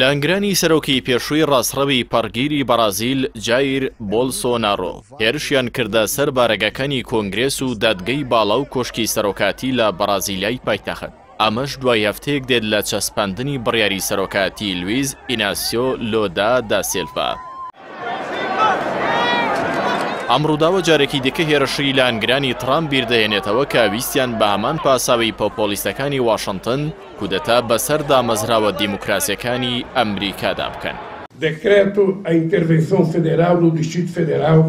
لانگرانی سەرۆکی پێشووی ڕاستڕەوی پەڕگیری بەرازیل جایر بۆلسۆنارۆ هێرشیان کردە سەر بارەگەکانی کۆنگرێس و دادگەی باڵا و کۆشکی سەرۆکاتی لە بەرازیلیای پایتەخت. ئەمەش دوای هەفتەیەک دێت لە چەسپاندنی بڕیاری سەرۆکاتی لویز ئیناسیۆ لۆدا دا سیلڤا. ئەمڕۆداوە جارێکی دیکە هێرشی لانگرانی ترامپ بیردەهێنێتەوە کە ویستیان بە هەمان پاساوی پۆپۆلیستەکانی واشنگتن کودەتا بەسەر دامەزراوە دیموکراسیەکانی ئەمریکادا بکەن. Decreto a intervenção federal no Distrito Federal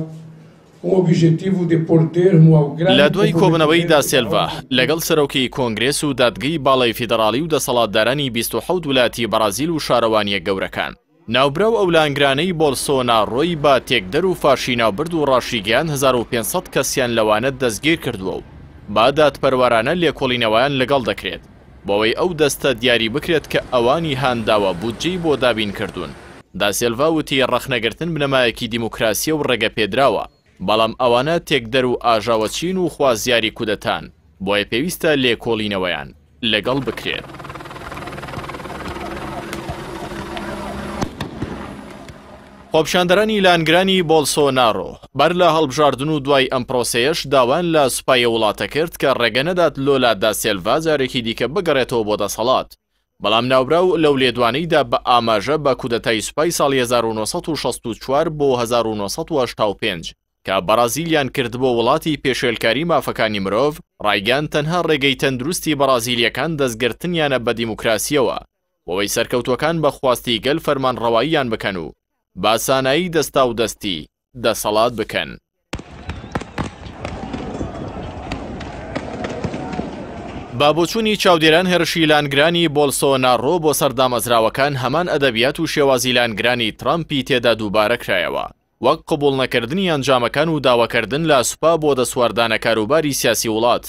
com o objetivo de pôr termo ao grave. لە دوای کۆبنەوەی دا سیلڤا لەگەڵ سەرۆکی کۆنگرێس و دادگەی باڵای فیدرالی و دەسەڵاتدارانی 27 ولاتی بەرازیل و شارەوانیە گەورەکان ناوبراو ئەو لانگرانەی بۆلسۆناڕۆی با تێکدەر و فاشی ناوبرد و ڕاشیگەیان 1500 کەسیان لەوانە دەستگیر کردووە و با دادپەروەرانە لێکۆڵینەوەیان لەگەڵ دەکرێت بۆەوەی ئەو دەستە دیاری بکرێت کە ئەوانی هانداوە بودجەی بۆ دابین کردوون. دا سیلڤا وتی ڕەخنەگرتن بنەمایەکی دیموکراسیە و ڕێگە پێدراوە، بەڵام ئەوانە تێکدەر و ئاژاوەچین و خوازیاری کودەتان بۆیە پێویستە لێکۆڵینەوەیان لەگەڵ بکرێت. خۆپیشاندەرانی لانگرانی بۆلسۆنارۆ بەر لە هەڵبژاردن و دوای ئەم پرۆسەیەش داوان لە سوپایە وڵاتە کرد کە ڕێگە نەدات لۆلا دا سیلڤا جارێکی دیکە بگەڕێتەوە بۆ دەسەڵات، بەڵام ناوبراو لەو لێدوانەیدا بە ئاماژە بە کودەتای سوپای ساڵی 1964 بۆ 1985 کە بەرازیلیان کرد بۆ وڵاتی پێشێلکاری مافەکانی مرۆڤ، ڕایگەان تەنها ڕێگەی تەندروستی بەرازیلیەکان دەستگرتنیانە بە دیموکراسیەوە بۆەوەی سەرکەوتوەکان بە خواستی گەل فەرمانڕەواییان بکەن و باسانایی دەستا و دەستی دەسەڵات بکەن. بابۆچوونی چاودێران هێرشی لانگرانی بۆلسۆناڕۆ بۆ سەردامەزراوەکان هەمان ئەدەبیات و شێوازی لانگرانی ترامپی تێدا دووبارە کرایەوە، وەک قبوڵ نەکردنی ئەنجامەکان و داواکردن لە سوپا بۆ دەسواردانە کاروباری سیاسی وڵات،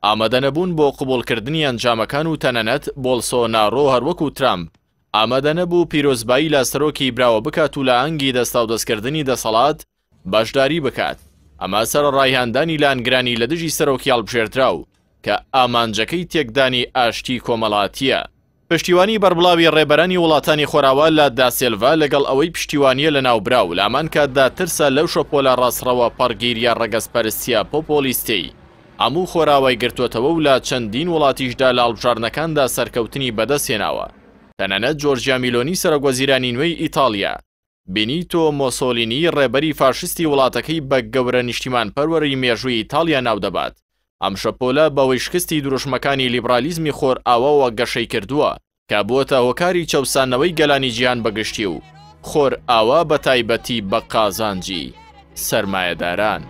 ئامادە نەبوون بۆ قبوڵکردنی ئەنجامەکان و تەنەنەت بۆلسۆناڕۆ هەروەکو ترامپ ئامادە نەبوو پیرۆزبایی لە سەرۆکی براوە بکات و لە ئەنگی دەستا و دەستکردنی دەسەڵات بەشداری بکات. ئەمە سەرڕایهاندانی لانگرانی لە دژی سەرۆکی هەڵبژێردراو کە ئامانجەکەی تێکدانی ئاشتی کۆمەڵاتیە. پشتیوانی بەربڵاوی ڕێبەرانی وڵاتانی خۆراوە لە دا سیلڤا لەگەڵ ئەوەی پشتیوانیە لە ناوبراو لە هەمان کاتدا ترسە لەو شەپۆلە ڕاستڕەوە پەڕگیریە ڕەگەزپەرستیە پۆپۆلیستەی هەموو خۆراوای گرتووەتەوە و لە چەندین وڵاتیشدا لە هەڵبژاردنەکاندا سەرکەوتنی بەدەستهێناوە. تەنانەت جۆرجیا میلۆنی سەرۆکوەزیرانی نوێی ئیتالیا، بینیتۆ مۆسۆلینی ڕێبەری فاشستی وڵاتەکەی بە گەورە نیشتیمان پەروەری مێژووی ئیتالیا ناو دەبات. ئەم شەپۆلە بەوەی شکستی دروشمەکانی لیبرالیزمی خۆر ئاوەوە گەشەی کردووە کە بووەتە هۆکاری چەوسانەوەی گەلانی جیهان بەگشتی و خۆر ئاوا بە تایبەتی بە قازانجی سەرمایەداران.